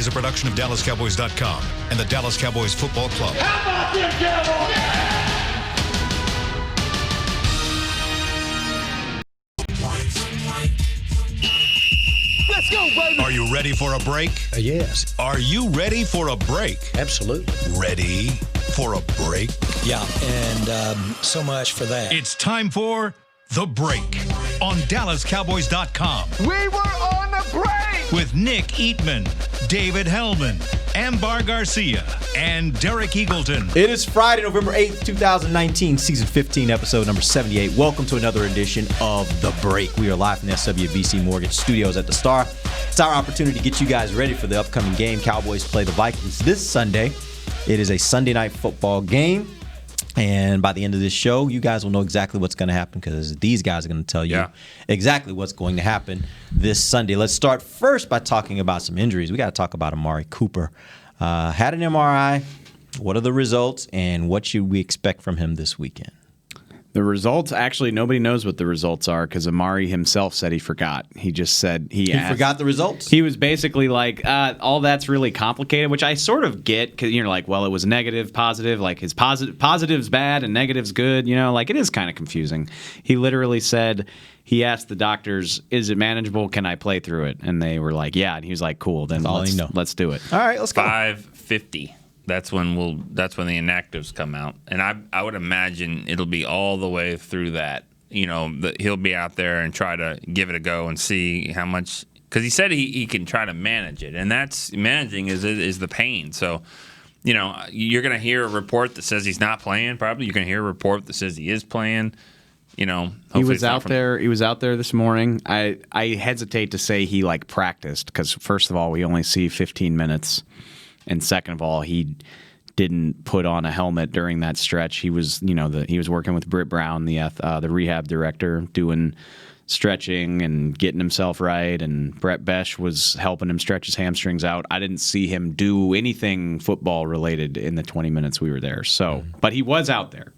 is a production of DallasCowboys.com and the Dallas Cowboys Football Club. How about them Cowboys? Let's go, baby. Are you ready for a break? Yes. Are you ready for a break? Absolutely. Ready for a break? Yeah, and so much for that. It's time for The Break on DallasCowboys.com. We were on the break. With Nick Eatman, David Hellman, Ambar Garcia, and Derek Eagleton. It is Friday, November 8th, 2019, season 15, episode number 78. Welcome to another edition of The Break. We are live from the SWBC Mortgage Studios at the Star. It's our opportunity to get you guys ready for the upcoming game. Cowboys play the Vikings this Sunday. It is a Sunday night football game. And by the end of this show, you guys will know exactly what's going to happen because these guys are going to tell you exactly what's going to happen this Sunday. Let's start first by talking about some injuries. We got to talk about Amari Cooper. Had an MRI. What are the results, and what should we expect from him this weekend? The results, actually, nobody knows what the results are because Amari himself said he forgot. He just said he forgot the results? He was basically like, all that's really complicated, which I sort of get because you're like, well, it was negative, positive, like his positive's bad and negative's good. You know, like it is kind of confusing. He literally said, he asked the doctors, is it manageable? Can I play through it? And they were like, yeah. And he was like, cool, then let's do it. All right, let's go. 5:50. That's when the inactives come out, and I would imagine it'll be all the way through that. You know, he'll be out there and try to give it a go and see how much, because he said he can try to manage it, and that's managing is the pain. So, you know, you're gonna hear a report that says he's not playing. Probably you're gonna hear a report that says he is playing. You know, he was out there. He was out there this morning. I hesitate to say he practiced because first of all, we only see 15 minutes. And second of all, he didn't put on a helmet during that stretch. He was, he was working with Britt Brown, the rehab director, doing stretching and getting himself right. And Brett Besh was helping him stretch his hamstrings out. I didn't see him do anything football related in the 20 minutes we were there. So, but he was out there.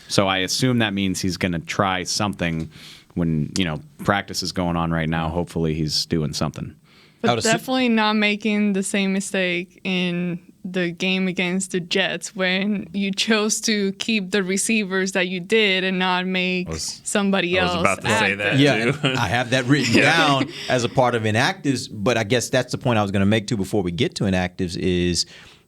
So I assume that means he's going to try something when, practice is going on right now. Hopefully he's doing something. But definitely not making the same mistake in the game against the Jets when you chose to keep the receivers that you did and not make somebody else. I was about to say that, too. I have that written down as a part of inactives, but I guess that's the point I was going to make, too, before we get to inactives is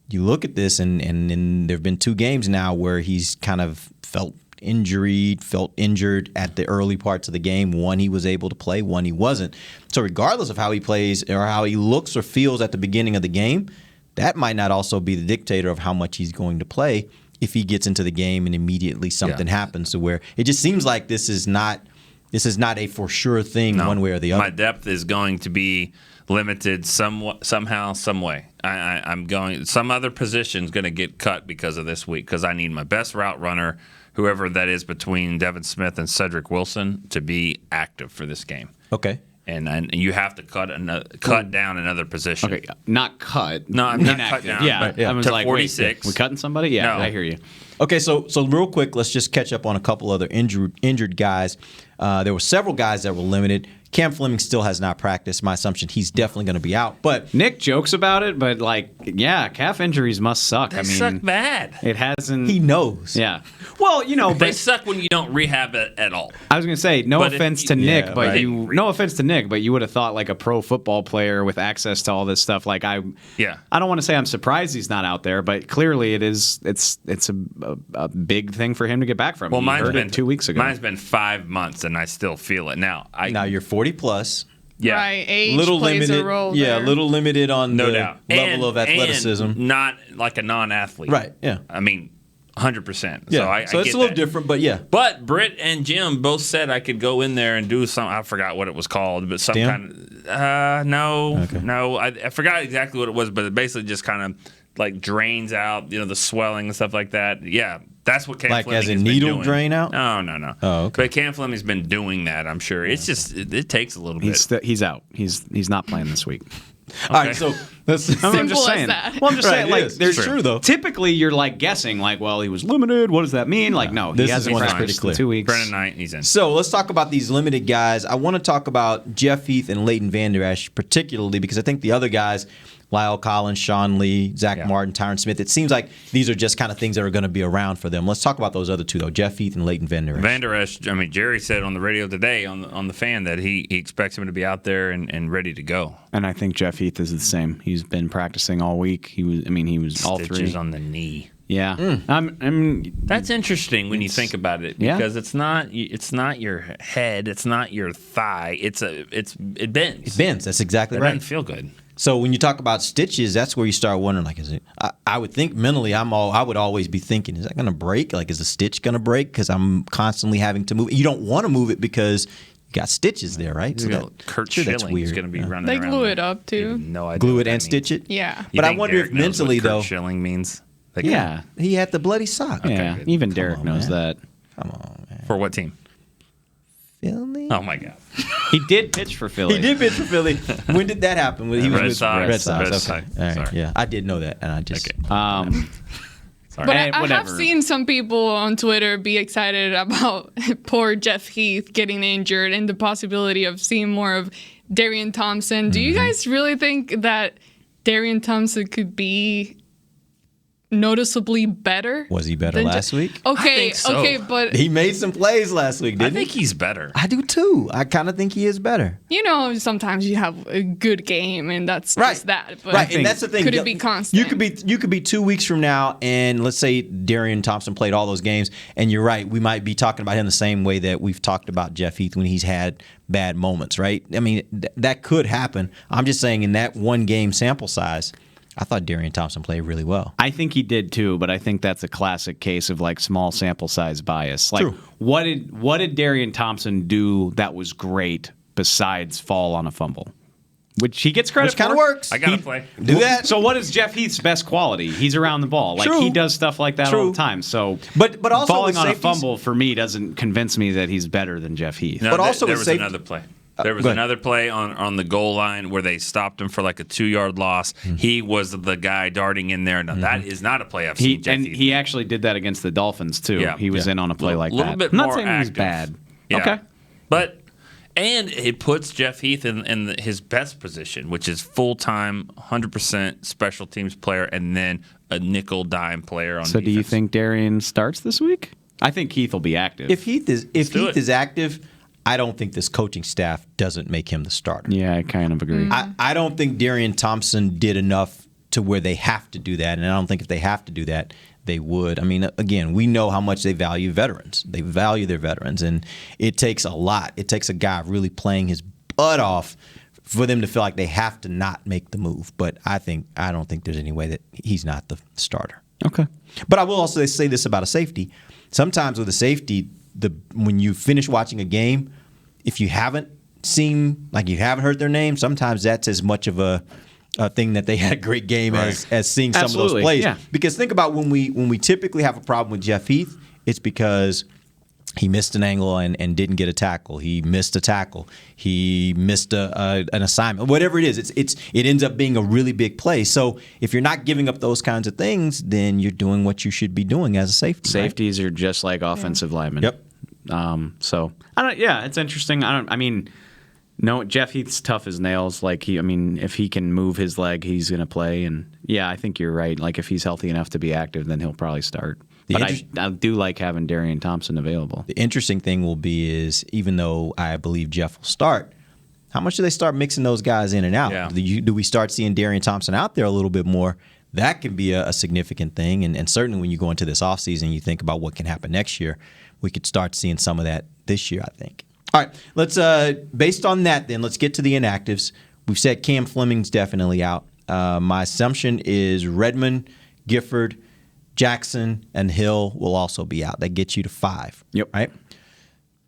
you look at this, and there have been 2 games now where he's kind of felt injured at the early parts of the game. One he was able to play, one he wasn't. So regardless of how he plays or how he looks or feels at the beginning of the game, that might not also be the dictator of how much he's going to play if he gets into the game and immediately something happens. So where it just seems like this is not a for sure thing one way or the other. My depth is going to be limited somehow, some way. I'm going. Some other position's going to get cut because of this week because I need my best route runner, whoever that is between Devin Smith and Cedric Wilson, to be active for this game. Okay. And you have to cut down another position. Okay, not cut. No, I'm not cut down. Yeah, but I was to like, 46. Wait, we cutting somebody? Yeah, No. I hear you. Okay, so real quick, let's just catch up on a couple other injured guys. There were several guys that were limited. Cam Fleming still has not practiced. My assumption, he's definitely going to be out. But Nick jokes about it, but calf injuries must suck. They suck bad. It hasn't. He knows. Yeah. Well, they suck when you don't rehab it at all. I was going to say, no offense to Nick, but you would have thought a pro football player with access to all this stuff. I don't want to say I'm surprised he's not out there, but clearly it's a big thing for him to get back from. Well, mine's been 2 weeks ago. Mine's been 5 months, and I still feel it now. Now you're 40 plus. Yeah. Right, age little plays limited, a role yeah, there. little limited on No the doubt. level of athleticism. And not like a non-athlete. Right, yeah. I mean, 100%. Yeah. So it's a little different, but yeah. But Britt and Jim both said I could go in there and do some. I forgot what it was called, but some Stem? no. I forgot exactly what it was, but it basically just kind of drains out, the swelling and stuff like that. Yeah. That's what Cam Fleming has been doing. As a needle drain out? No. Oh, okay. But Cam Fleming's been doing that, I'm sure. It's just, it takes a little bit. He's out. He's not playing this week. All right, so that's I'm just saying. That. Well, I'm just saying, there's true though. Typically, you're guessing, well, he was limited. What does that mean? No, he hasn't practiced in 2 weeks. Brennan Knight, he's in. So let's talk about these limited guys. I want to talk about Jeff Heath and Layton Vander, particularly because I think the other guys Lyle Collins, Sean Lee, Zach Martin, Tyron Smith. It seems like these are just kind of things that are going to be around for them. Let's talk about those other two, though, Jeff Heath and Layton Vander. Vander, Jerry said on the radio today on the fan that he expects him to be out there and ready to go. And I think Jeff Heath is the same. He's been practicing all week. He was all three. Stitches on the knee. Yeah, that's interesting when you think about it, because it's not your head, it's not your thigh, it bends. It bends. That's exactly right. It doesn't feel good. So when you talk about stitches, that's where you start wondering, like, is it? I would think mentally, I would always be thinking, is that going to break? Like, is the stitch going to break? Because I'm constantly having to move. You don't want to move it because you got stitches there, right? So Kurt Schilling's going to be running around. They glue it up too. No idea. Glue it and stitch it. Yeah. But I wonder if mentally though. Kurt Schilling means. Yeah, he had the bloody sock. Yeah, Okay, even Derek knows that. Come on, man. For what team? Philly. Oh my God. He did pitch for Philly. He did pitch for Philly. When did that happen? He was Red with Sox. Red Sox. Red Okay. Sox. All right. Sorry. Yeah, I did know that, and I just. Okay. But I have seen some people on Twitter be excited about poor Jeff Heath getting injured and the possibility of seeing more of Darien Thompson. Do you guys really think that Darien Thompson could be noticeably better? Was he better last week? I Okay, think so. okay, but He made some plays last week, didn't I think he's better. I do too. I kind of think he is better. sometimes you have a good game and that's just that. But Right, and that's the thing. Could it be constant? You could be 2 weeks from now, and let's say Darien Thompson played all those games, and you're right. We might be talking about him the same way that we've talked about Jeff Heath when he's had bad moments, right? I mean, that could happen. I'm just saying in that one game sample size, I thought Darien Thompson played really well. I think he did too, but I think that's a classic case of like small sample size bias. Like, True. what did Darien Thompson do that was great besides fall on a fumble? Which he gets credit Which kind of for. works. I got to play. Do that. So what is Jeff Heath's best quality? He's around the ball. Like True. he does stuff like that True. all the time. So But also falling with on safeties- a fumble for me doesn't convince me that he's better than Jeff Heath. No, But also there with was safety- another play. There was go ahead. another play on the goal line where they stopped him for like a 2-yard loss. He was the guy darting in there. Now, that is not a play I've seen Jeff Heath. He actually did that against the Dolphins too. Yeah. He was in on a play like that. A little bit I'm not more saying he was active. bad. Yeah. Okay. And it puts Jeff Heath in his best position, which is full-time, 100% special teams player, and then a nickel dime player on So defense. do you think Darien starts this week? I think Heath will be active. If Heath do it. is active, I don't think this coaching staff doesn't make him the starter. Yeah, I kind of agree. I don't think Darien Thompson did enough to where they have to do that, and I don't think if they have to do that, they would. I mean, again, we know how much they value veterans. They value their veterans, and it takes a lot. It takes a guy really playing his butt off for them to feel like they have to not make the move. But I don't think there's any way that he's not the starter. Okay. But I will also say this about a safety. Sometimes with a safety, when you finish watching a game, if you haven't seen, like you haven't heard their name, sometimes that's as much of a thing that they had a great game as seeing some of those Absolutely, plays. yeah. Because think about when we typically have a problem with Jeff Heath, it's because he missed an angle and didn't get a tackle. He missed a tackle. He missed an assignment. Whatever it is, it ends up being a really big play. So if you're not giving up those kinds of things, then you're doing what you should be doing as a safety. Safeties are just like offensive linemen. Yep. So it's interesting. No, Jeff Heath's tough as nails. Like if he can move his leg, he's going to play. And yeah, I think you're right. Like if he's healthy enough to be active, then he'll probably start. But I do like having Darien Thompson available. The interesting thing will be is even though I believe Jeff will start, how much do they start mixing those guys in and out? Yeah. Do we start seeing Darien Thompson out there a little bit more? That can be a significant thing. And certainly when you go into this offseason, you think about what can happen next year. We could start seeing some of that this year, I think. All right, let's based on that then, let's get to the inactives. We've said Cam Fleming's definitely out. My assumption is Redmond, Gifford, Jackson, and Hill will also be out. That gets you to 5. Yep. Right?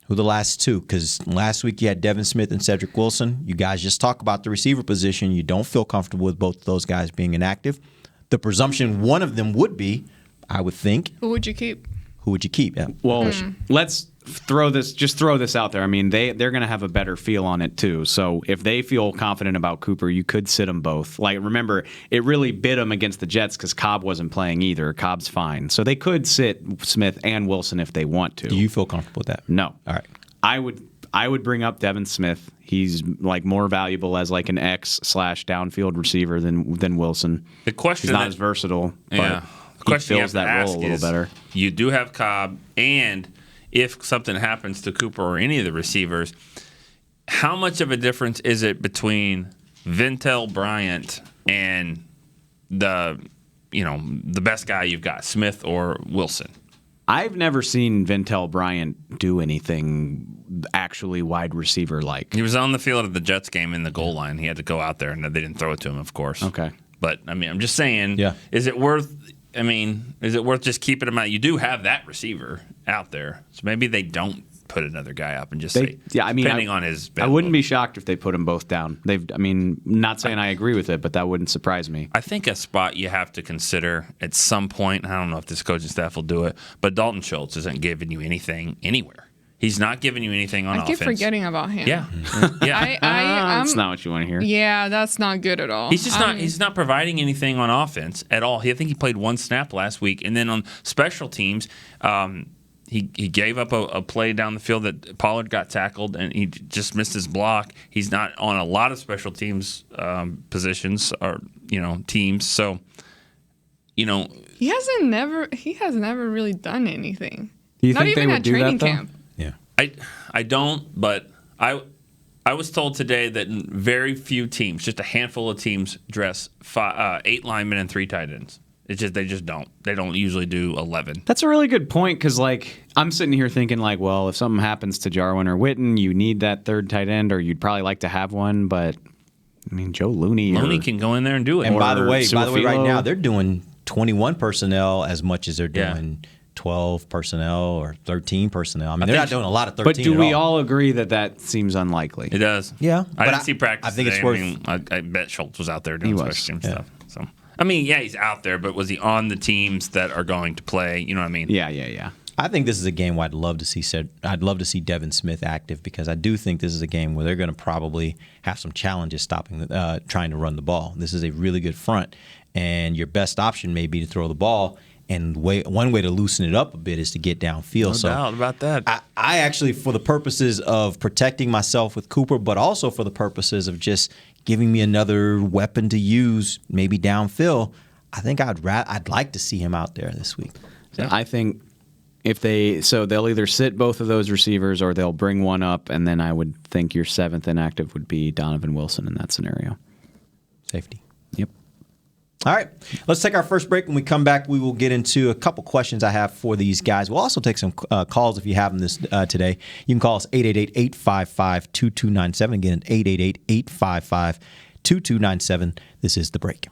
Who are the last 2? Because last week you had Devin Smith and Cedric Wilson. You guys just talk about the receiver position. You don't feel comfortable with both of those guys being inactive. The presumption one of them would be, I would think. Who would you keep? Who would you keep? Yeah. Well, let's throw this out there. I mean, they're going to have a better feel on it too. So if they feel confident about Cooper, you could sit them both. Like remember, it really bit them against the Jets because Cobb wasn't playing either. Cobb's fine, so they could sit Smith and Wilson if they want to. Do you feel comfortable with that? No. All right. I would bring up Devin Smith. He's like more valuable as like an X/downfield receiver than Wilson. The question he's not as versatile. Yeah. But he fills that role a little better. You do have Cobb, and if something happens to Cooper or any of the receivers, how much of a difference is it between Ventel Bryant and the best guy you've got, Smith or Wilson? I've never seen Ventel Bryant do anything actually wide receiver like. He was on the field at the Jets game in the goal line. He had to go out there, and they didn't throw it to him, of course. Okay. But, I mean, I'm just saying, Yeah. Is it worth just keeping him out? You do have that receiver out there, so maybe they don't put another guy up and just depending on his. I wouldn't be shocked if they put them both down. Not saying I agree with it, but that wouldn't surprise me. I think a spot you have to consider at some point. I don't know if this coaching staff will do it, but Dalton Schultz isn't giving you anything anywhere. He's not giving you anything on offense. I keep forgetting about him. Yeah, yeah. That's not what you want to hear. Yeah, that's not good at all. He's just not. He's not providing anything on offense at all. I think he played one snap last week, and then on special teams. He gave up a play down the field that Pollard got tackled, and he just missed his block. He's not on a lot of special teams positions or teams. So, he has never really done anything. Do you not think even they would at do training that, though? camp. Yeah. I don't, but I was told today that very few teams, just a handful of teams, dress 8 linemen and 3 tight ends. It's just they just don't. They don't usually do 11. That's a really good point because, I'm sitting here thinking, well, if something happens to Jarwin or Witten, you need that third tight end, or you'd probably like to have one. But Joe Looney can go in there and do it. And by the way, right now they're doing 21 personnel as much as they're doing 12 personnel or 13 personnel. They're not doing a lot of 13. But do we all agree that seems unlikely? It does. Yeah, I didn't see practice. I think today. it's worth. I bet Schultz was out there doing special team stuff. So. He's out there, but was he on the teams that are going to play? You know what I mean? Yeah. I think this is a game where I'd love to see Devin Smith active because I do think this is a game where they're going to probably have some challenges trying to run the ball. This is a really good front, and your best option may be to throw the ball. And one way to loosen it up a bit is to get downfield. No doubt about that. I actually, for the purposes of protecting myself with Cooper, but also for the purposes of just giving me another weapon to use, maybe downfield, I think I'd like to see him out there this week. Yeah. I think they'll either sit both of those receivers or they'll bring one up, and then I would think your 7th inactive would be Donovan Wilson in that scenario. Safety. Yep. All right, let's take our first break. When we come back, we will get into a couple questions I have for these guys. We'll also take some calls if you have them today. You can call us 888-855-2297. Again, 888-855-2297. This is The Break.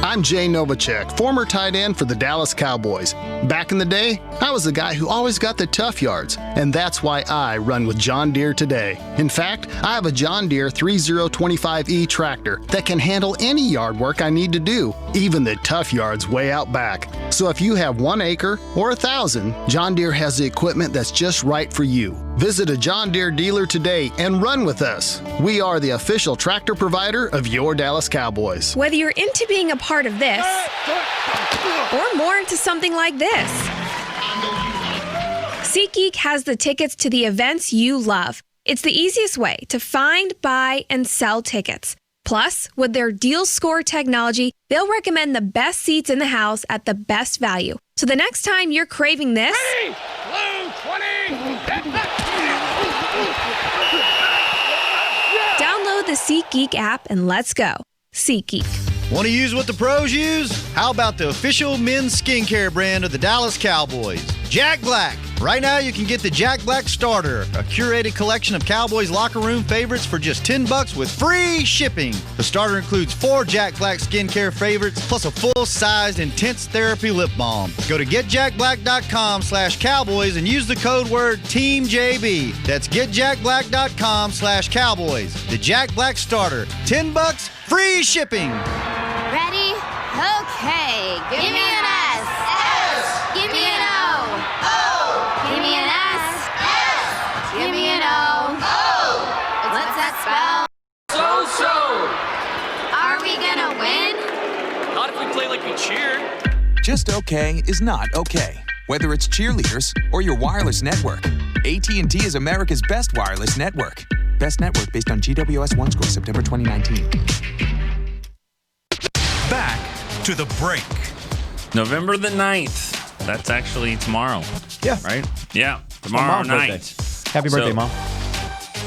I'm Jay Novacek, former tight end for the Dallas Cowboys. Back in the day, I was the guy who always got the tough yards, and that's why I run with John Deere today. In fact, I have a John Deere 3025E tractor that can handle any yard work I need to do, even the tough yards way out back. So if you have 1 acre or 1,000, John Deere has the equipment that's just right for you. Visit a John Deere dealer today and run with us. We are the official tractor provider of your Dallas Cowboys. Whether you're into being a part of this or more into something like this, SeatGeek has the tickets to the events you love. It's the easiest way to find, buy, and sell tickets. Plus, with their Deal Score technology, they'll recommend the best seats in the house at the best value. So the next time you're craving this, Hey, blue 20. download the SeatGeek app and let's go. SeatGeek. Want to use what the pros use? How about the official men's skincare brand of the Dallas Cowboys, Jack Black? Right now, you can get the Jack Black Starter, a curated collection of Cowboys locker room favorites for just $10 with free shipping. The starter includes 4 Jack Black skincare favorites plus a full-sized intense therapy lip balm. Go to getjackblack.com/Cowboys and use the code word TEAMJB. That's getjackblack.com/Cowboys. The Jack Black Starter, $10, free shipping. Ready? Okay. Give me an S. S. Give me an O. O. Give me an S. S. Give me an O. O. What's that spell? So. Are we gonna win? Not if we play like we cheer. Just okay is not okay. Whether it's cheerleaders or your wireless network, AT&T is America's best wireless network. Best network based on GWS One score, September 2019. Back to the break. November the 9th. That's actually tomorrow. Yeah. Right? Yeah. Tomorrow night. Birthday. Happy birthday, Mom.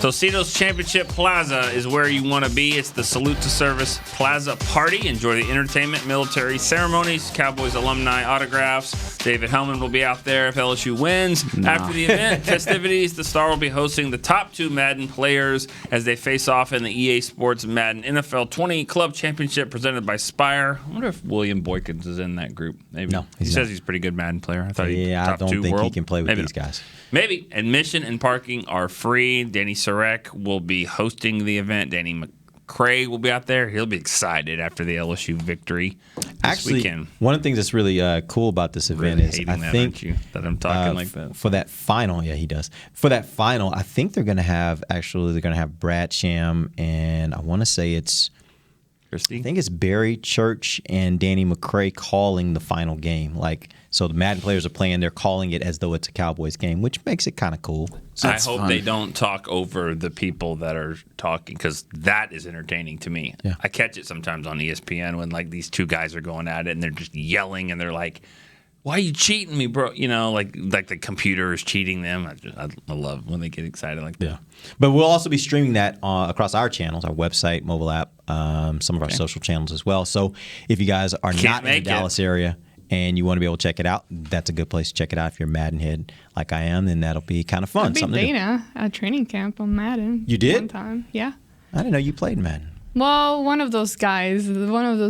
Tostitos Championship Plaza is where you want to be. It's the Salute to Service Plaza Party. Enjoy the entertainment, military ceremonies, Cowboys alumni autographs. David Hellman will be out there if LSU wins. After the event festivities, the Star will be hosting the top 2 Madden players as they face off in the EA Sports Madden NFL 20 Club Championship presented by Spire. I wonder if William Boykins is in that group. Maybe. No, he says he's a pretty good Madden player. I thought I don't think he can play with these guys. Maybe. Admission and parking are free. Danny Sarek will be hosting the event. Danny McCray will be out there. He'll be excited after the LSU victory this weekend. One of the things that's really cool about this event is I think that I'm talking like that. For that final, yeah, he does. For that final, I think they're going to have Brad Sham and I want to say it's Christie. I think it's Barry Church and Danny McCray calling the final game. So the Madden players are playing, they're calling it as though it's a Cowboys game, which makes it kind of cool. I hope they don't talk over the people that are talking because that is entertaining to me. Yeah. I catch it sometimes on ESPN when these 2 guys are going at it and they're just yelling and they're like, "Why are you cheating me, bro?" Like the computer is cheating them. I love when they get excited like that. Yeah. But we'll also be streaming that across our channels, our website, mobile app, some of our social channels as well. So if you guys are not in the Dallas area and you want to be able to check it out, that's a good place to check it out. If you're a Madden head like I am, then that'll be kind of fun. I beat Dana at training camp on Madden. You did? One time, yeah. I didn't know you played Madden. Well, one of those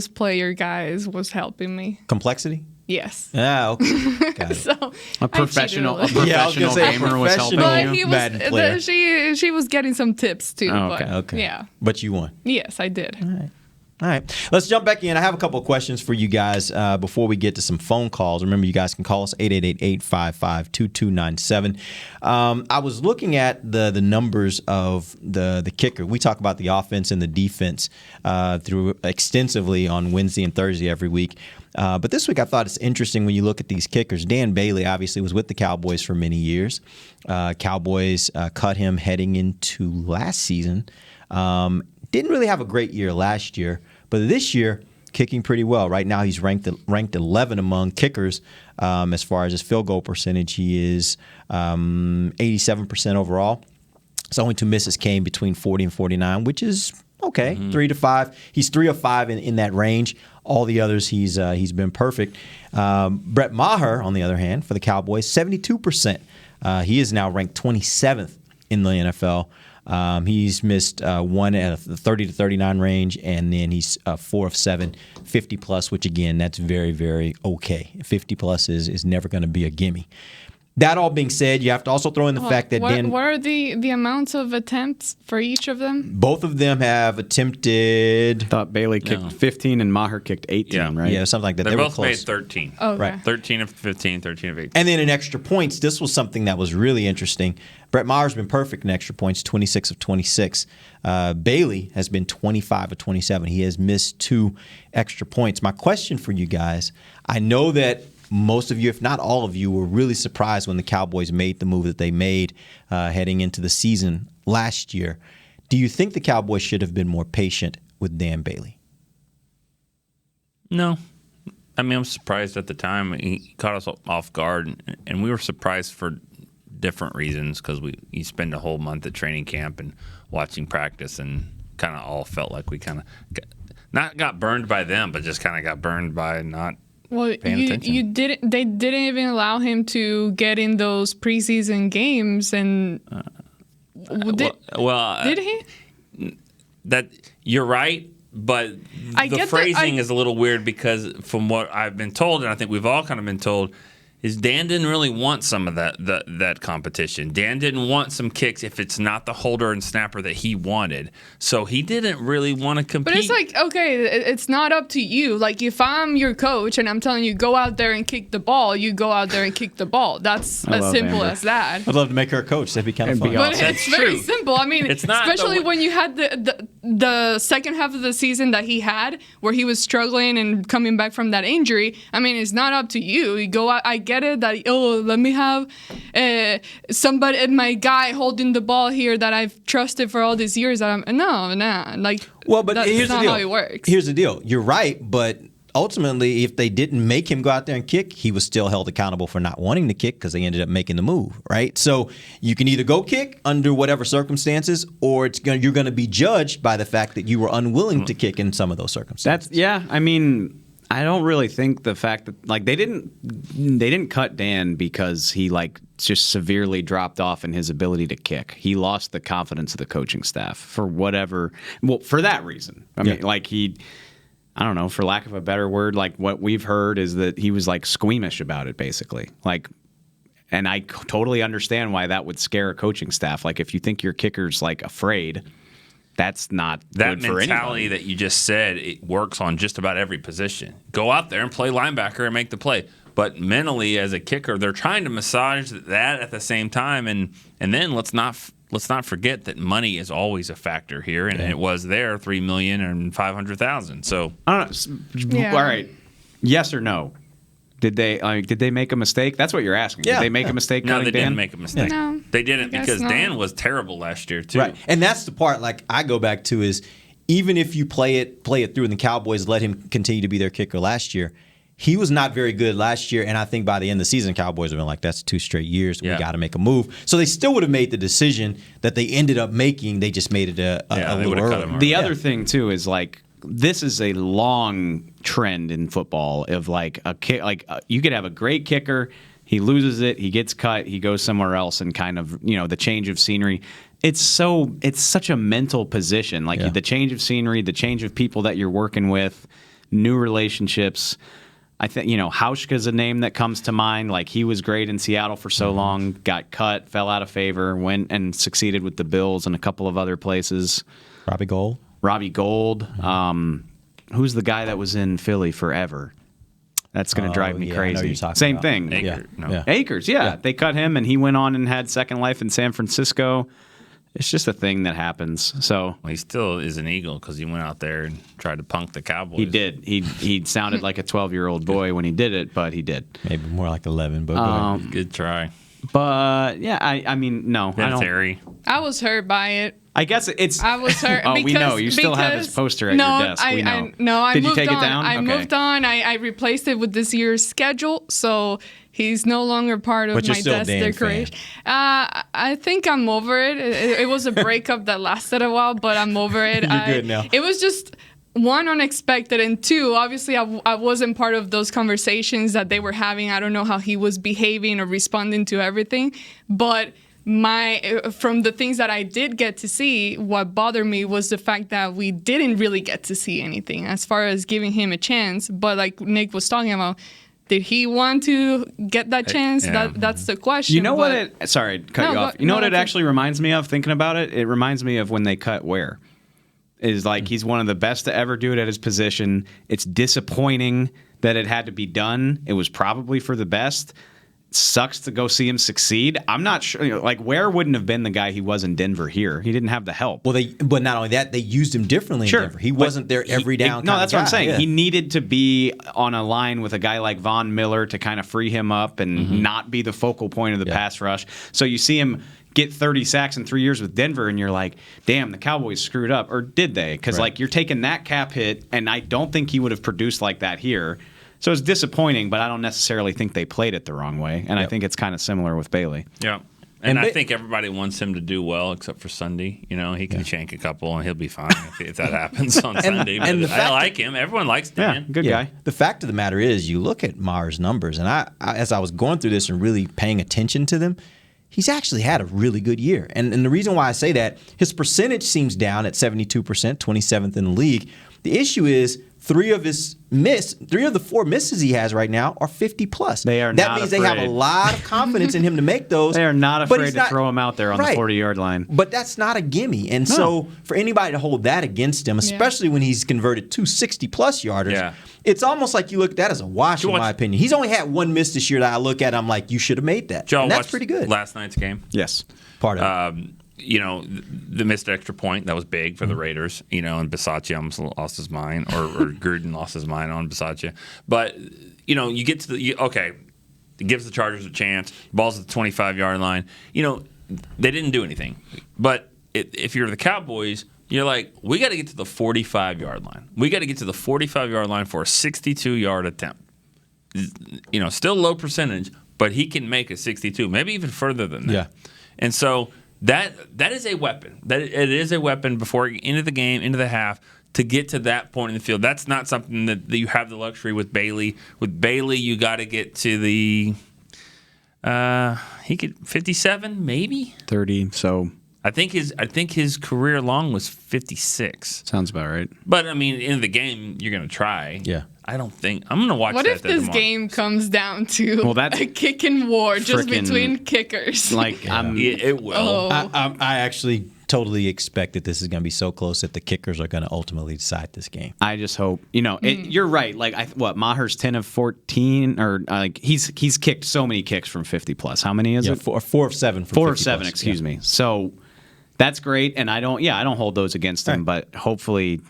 player guys was helping me. Complexity? Yes. Ah, okay. Got it. So A professional gamer was helping but you. Madden player. She was getting some tips too. Oh, okay. But, yeah. But you won. Yes, I did. All right. Let's jump back in. I have a couple of questions for you guys before we get to some phone calls. Remember, you guys can call us 888-855-2297. I was looking at the numbers of the kicker. We talk about the offense and the defense through extensively on Wednesday and Thursday every week. But this week I thought it's interesting when you look at these kickers. Dan Bailey obviously was with the Cowboys for many years. Cowboys cut him heading into last season. Didn't really have a great year last year, but this year kicking pretty well. Right now he's ranked 11 among kickers as far as his field goal percentage. He is 87% overall. So only 2 misses came between 40 and 49, which is okay. 3 to 5. He's 3 of 5 in that range. All the others he's been perfect. Bret Maher, on the other hand, for the Cowboys, 72%. He is now ranked 27th in the NFL. He's missed 1 at the 30 to 39 range, and then he's 4 of 7, 50 plus, which again, that's very, very okay. 50 plus is never going to be a gimme. That all being said, you have to also throw in the fact that what are the amounts of attempts for each of them? Both of them have attempted. I thought Bailey kicked 15 and Maher kicked 18, right? Yeah, something like that. They were both close. made 13. Oh, okay. Right. 13 of 15, 13 of 18. And then in extra points, this was something that was really interesting. Bret Maher's been perfect in extra points, 26 of 26. Bailey has been 25 of 27. He has missed 2 extra points. My question for you guys, I know that most of you, if not all of you, were really surprised when the Cowboys made the move that they made heading into the season last year. Do you think the Cowboys should have been more patient with Dan Bailey? No. I mean, I'm surprised at the time. He caught us off guard, and we were surprised for different reasons because you spend a whole month at training camp and watching practice and kind of all felt like we kind of not got burned by them, but just kind of got burned by not paying attention. They didn't even allow him to get in those preseason games, and did he? That you're right, but the phrasing is a little weird because from what I've been told, and I think we've all kind of been told, is Dan didn't really want some of that competition. Dan didn't want some kicks if it's not the holder and snapper that he wanted. So he didn't really want to compete. But it's like, okay, it's not up to you. Like, if I'm your coach and I'm telling you, go out there and kick the ball, you go out there and kick the ball. That's as simple as that. I'd love to make her a coach. That'd be kind of fun. But it's very simple. I mean, it's not especially when you had the second half of the season that he had where he was struggling and coming back from that injury. I mean, it's not up to you. You go out. I get it that, let me have somebody, my guy holding the ball here that I've trusted for all these years. But here's not the deal. how it works. Here's the deal. You're right, but ultimately, if they didn't make him go out there and kick, he was still held accountable for not wanting to kick because they ended up making the move, right? So you can either go kick under whatever circumstances, or you're going to be judged by the fact that you were unwilling to kick in some of those circumstances. I don't really think the fact that they didn't cut Dan because he just severely dropped off in his ability to kick. He lost the confidence of the coaching staff for that reason. I don't know, for lack of a better word, what we've heard is that he was squeamish about it, basically. And I totally understand why that would scare a coaching staff. If you think your kicker's afraid, that's not good for anybody. That mentality that you just said, it works on just about every position. Go out there and play linebacker and make the play. But mentally, as a kicker, they're trying to massage that at the same time. And then let's not forget that money is always a factor here, and it was there, $3,500,000. So I don't know. All right, yes or no? Did they make a mistake? That's what you're asking. Yeah. Did they make a mistake? No, they Dan? didn't make a mistake. No, they didn't because not. Dan was terrible last year too. Right, and that's the part I go back to is even if you play it through, and the Cowboys let him continue to be their kicker last year. He was not very good last year, and I think by the end of the season, Cowboys have been that's 2 straight years. We got to make a move. So they still would have made the decision that they ended up making. They just made it a little early. The other thing, too, is this is a long trend in football of a kick. You could have a great kicker, he loses it, he gets cut, he goes somewhere else, and kind of, the change of scenery. It's such a mental position. The change of scenery, the change of people that you're working with, new relationships. I think, Hauschka's a name that comes to mind. He was great in Seattle for so long, got cut, fell out of favor, went and succeeded with the Bills and a couple of other places. Robbie Gould. Who's the guy that was in Philly forever? That's going to drive me crazy. I know you're talking Same about. thing. Akers, Yeah. They cut him, and he went on and had second life in San Francisco. It's just a thing that happens. So he still is an Eagle because he went out there and tried to punk the Cowboys. He did. He sounded like a 12-year-old boy when he did it, but he did. Maybe more like 11, but go ahead. Good try. But yeah, I mean, no, I don't. Terry. I was hurt by it. I guess it's. I was hurt. Oh, because, we know. You still have his poster at your desk. We know. I Did moved you take on. it down? I moved on. I replaced it with this year's schedule, so he's no longer part of my desk decoration. I think I'm over it. It was a breakup that lasted a while, but I'm over it. You're good now. It was just. 1, unexpected, and 2, obviously I wasn't part of those conversations that they were having. I don't know how he was behaving or responding to everything, but from the things that I did get to see, what bothered me was the fact that we didn't really get to see anything as far as giving him a chance. But like Nick was talking about, did he want to get that chance? Yeah. That's the question. You know what it? Sorry, cut you off. You know what it actually reminds me of? Thinking about it, it reminds me of when they cut Ware. Is he's one of the best to ever do it at his position. It's disappointing that it had to be done. It was probably for the best. Sucks to go see him succeed. I'm not sure. Ware wouldn't have been the guy he was in Denver here. He didn't have the help. Well, but not only that, they used him differently in Denver. He wasn't there every down. No, that's what I'm saying. Yeah. He needed to be on a line with a guy like Von Miller to kind of free him up and not be the focal point of the pass rush. So you see him get 30 sacks in 3 years with Denver, and you're like, damn, the Cowboys screwed up. Or did they? Because you're taking that cap hit, and I don't think he would have produced like that here. So it's disappointing, but I don't necessarily think they played it the wrong way. And I think it's kind of similar with Bailey. Yeah. And I think everybody wants him to do well except for Sunday. He can shank a couple, and he'll be fine if that happens on Sunday. And I like him. Everyone likes Dan. Good guy. The fact of the matter is, you look at Maher's numbers, and I as I was going through this and really paying attention to them, he's actually had a really good year. And the reason why I say that, his percentage seems down at 72%, 27th in the league. The issue is 3 of the 4 misses he has right now are 50+. That means they have a lot of confidence in him to make those. They are not afraid to throw him out there on the 40-yard line. But that's not a gimme. And so for anybody to hold that against him, especially when he's converted 2 60+ yarders, it's almost like you look at that as a wash, in my opinion. He's only had 1 miss this year that I look at, I'm like, you should have made that. Joe, and that's pretty good. Last night's game? Yes. Part of it. The missed extra point, that was big for the Raiders, and Bisaccia almost lost his mind, or Gruden lost his mind on Bisaccia. But, you get to gives the Chargers a chance. Ball's at the 25-yard line. They didn't do anything. But if you're the Cowboys, you're like, we got to get to the 45-yard line. We got to get to the 45-yard line for a 62-yard attempt. Still low percentage, but he can make a 62, maybe even further than that. Yeah. And so that is a weapon. It is a weapon before into the game, into the half, to get to that point in the field. That's not something that you have the luxury with Bailey. With Bailey, you got to get to the he could 57, maybe 30. So I think his career long was 56. Sounds about right. But I mean, in the game, you're gonna try. Yeah. I don't think I'm gonna watch. What that if this tomorrow. game comes down to that's a kicking war just frickin' between kickers? It will. Oh. I actually totally expect that this is going to be so close that the kickers are going to ultimately decide this game. I just hope you're right. Like Maher's 10 of 14, or he's kicked so many kicks from 50 plus. How many is it? 4 of 7. From 4 of 50 7. plus. Excuse me. So that's great, and I don't hold those against him, but hopefully.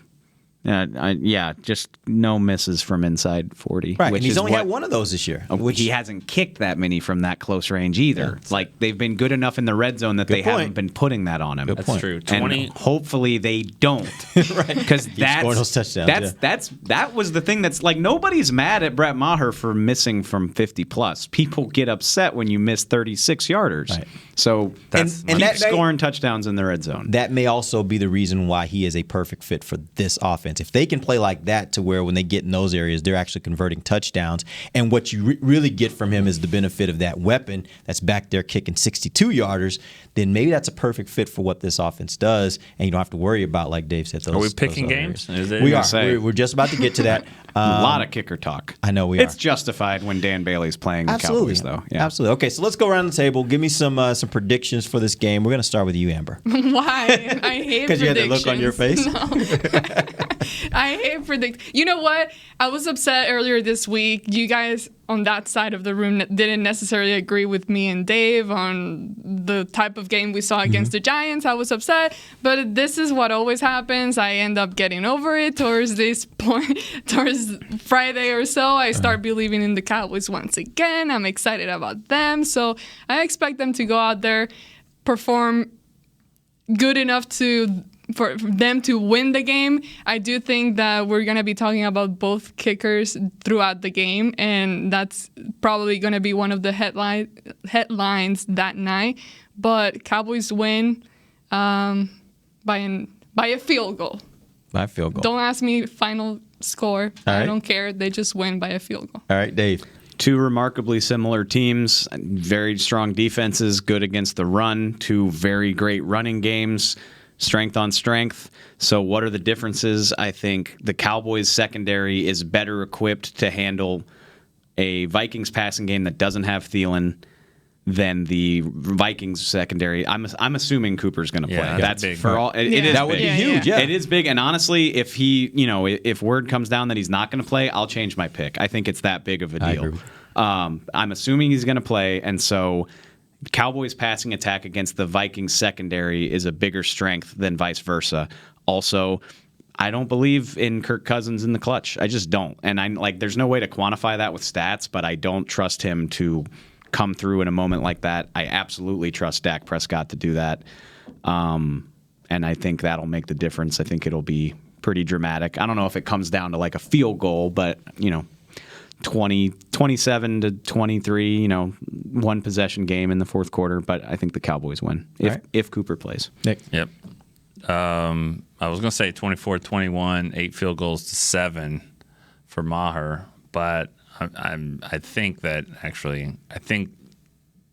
Just no misses from inside 40. Right, and he's only had one of those this year. Which he hasn't kicked that many from that close range either. They've been good enough in the red zone that they haven't been putting that on him. That's true. 20. And hopefully they don't. Right. Because scoring those touchdowns. That was the thing that's nobody's mad at Bret Maher for missing from 50 plus. People get upset when you miss 36-yarders. Right. So keep scoring touchdowns in the red zone. That may also be the reason why he is a perfect fit for this offense. If they can play like that to where when they get in those areas, they're actually converting touchdowns. And what you really get from him is the benefit of that weapon that's back there kicking 62-yarders, then maybe that's a perfect fit for what this offense does. And you don't have to worry about, like Dave said, those. Are we picking games? We are. We're just about to get to that. A lot of kicker talk. I know we are. It's justified when Dan Bailey's playing the Cowboys, though. Yeah. Absolutely. Okay, so let's go around the table. Give me some predictions for this game. We're going to start with you, Amber. Why? I hate because you had that look on your face. No. I hate predict. You know what? I was upset earlier this week. You guys on that side of the room didn't necessarily agree with me and Dave on the type of game we saw against the Giants. I was upset, but this is what always happens. I end up getting over it towards this point, towards Friday or so. I start believing in the Cowboys once again. I'm excited about them. So I expect them to go out there, perform good enough for them to win the game. I do think that we're going to be talking about both kickers throughout the game, and that's probably going to be one of the headlines that night. But Cowboys win by a field goal. By a field goal. Don't ask me final score. I don't care. They just win by a field goal. All right, Dave. Two remarkably similar teams, very strong defenses, good against the run, two very great running games. Strength on strength. So what are the differences? I think the Cowboys secondary is better equipped to handle a Vikings passing game that doesn't have Thielen than the Vikings secondary. I'm assuming Cooper's going to play. Yeah, that's big. for all. It is that would big. be huge. Yeah. It is big. And honestly, if if word comes down that he's not going to play, I'll change my pick. I think it's that big of a deal. I'm assuming he's going to play, and so Cowboys passing attack against the Vikings secondary is a bigger strength than vice versa. Also, I don't believe in Kirk Cousins in the clutch. I just don't. And there's no way to quantify that with stats, but I don't trust him to come through in a moment like that. I absolutely trust Dak Prescott to do that. And I think that'll make the difference. I think it'll be pretty dramatic. I don't know if it comes down to like a field goal, but 27 to 23, one possession game in the fourth quarter, but I think the Cowboys win if Cooper plays. Nick. Yep. I was going to say 24-21, 8 field goals to 7 for Maher, but I think that actually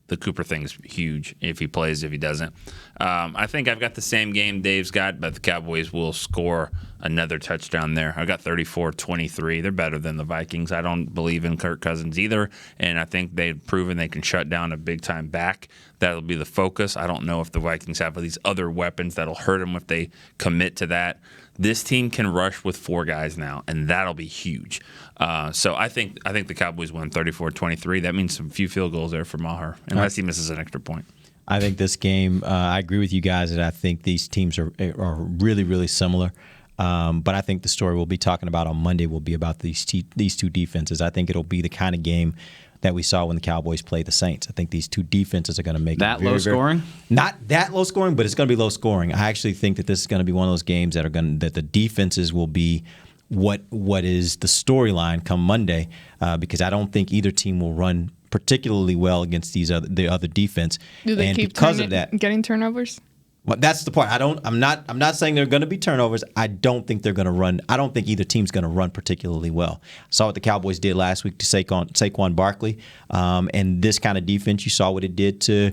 the Cooper thing is huge if he plays, if he doesn't. I think I've got the same game Dave's got, but the Cowboys will score another touchdown there. I got 34-23. They're better than the Vikings. I don't believe in Kirk Cousins either, and I think they've proven they can shut down a big-time back. That'll be the focus. I don't know if the Vikings have these other weapons that'll hurt them if they commit to that. This team can rush with 4 guys now, and that'll be huge. So I think the Cowboys win 34-23. That means some few field goals there for Maher, unless he misses an extra point. I think this game, I agree with you guys that I think these teams are really, really similar. But I think the story we'll be talking about on Monday will be about these two defenses. I think it'll be the kind of game that we saw when the Cowboys played the Saints. I think these two defenses are going to make that low scoring. Not that low scoring, but it's going to be low scoring. I actually think that this is going to be one of those games that the defenses will be what is the storyline come Monday, because I don't think either team will run particularly well against the other defense. Do they and keep because of that, getting turnovers? Well, that's the part. I'm not saying they're going to be turnovers. I don't think they're going to run. I don't think either team's going to run particularly well. Saw what the Cowboys did last week to Saquon Barkley, and this kind of defense. You saw what it did to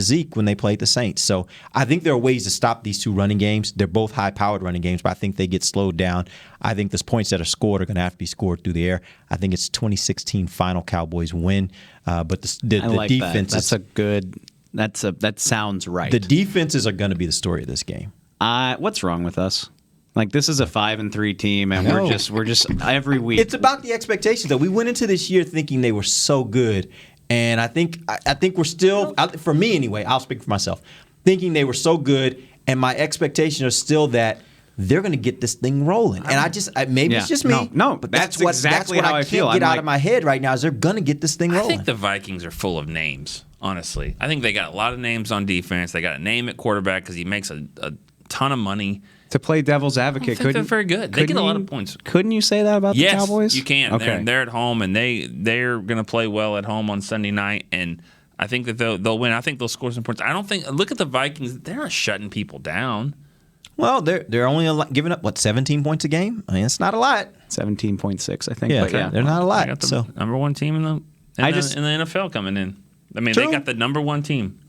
Zeke when they played the Saints. So I think there are ways to stop these two running games. They're both high-powered running games, but I think they get slowed down. I think the points that are scored are going to have to be scored through the air. I think it's 2016 final Cowboys win, but the defense. That's a good. That sounds right. The defenses are going to be the story of this game. What's wrong with us? Like, this is a 5-3 team, and we're just every week. It's about the expectations, though. We went into this year thinking they were so good, and I think we're still, for me anyway, I'll speak for myself, thinking they were so good, and my expectations are still that they're going to get this thing rolling. And it's just me. No, but that's what how I feel. Can't get out of my head right now is they're going to get this thing rolling. I think the Vikings are full of names, honestly. I think they got a lot of names on defense. They got a name at quarterback because he makes a ton of money. To play devil's advocate, they're very good. They get a lot of points. Couldn't you say that about the Cowboys? Yes, you can. Okay. They're at home, and they're going to play well at home on Sunday night, and I think that they'll win. I think they'll score some points. Look at the Vikings. They're not shutting people down. Well, they're only giving up, 17 points a game? I mean, it's not a lot. 17.6, I think. Yeah, they're not a lot. They got the number one team in the NFL coming in. I mean, They got the number one team.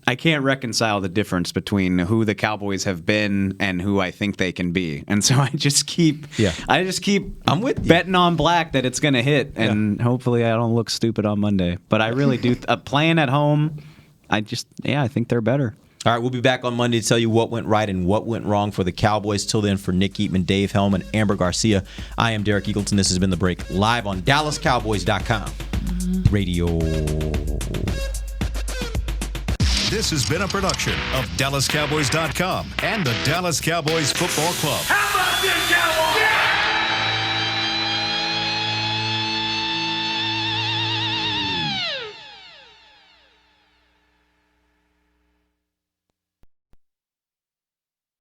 I can't reconcile the difference between who the Cowboys have been and who I think they can be, and so I just keep I'm with you. betting on black that it's going to hit, and hopefully I don't look stupid on Monday. But I really do. Playing at home, I think they're better. All right, we'll be back on Monday to tell you what went right and what went wrong for the Cowboys. Till then, for Nick Eatman, Dave Hellman, Amber Garcia, I am Derek Eagleton. This has been The Break, live on DallasCowboys.com radio. This has been a production of DallasCowboys.com and the Dallas Cowboys Football Club. How about this, Cowboys?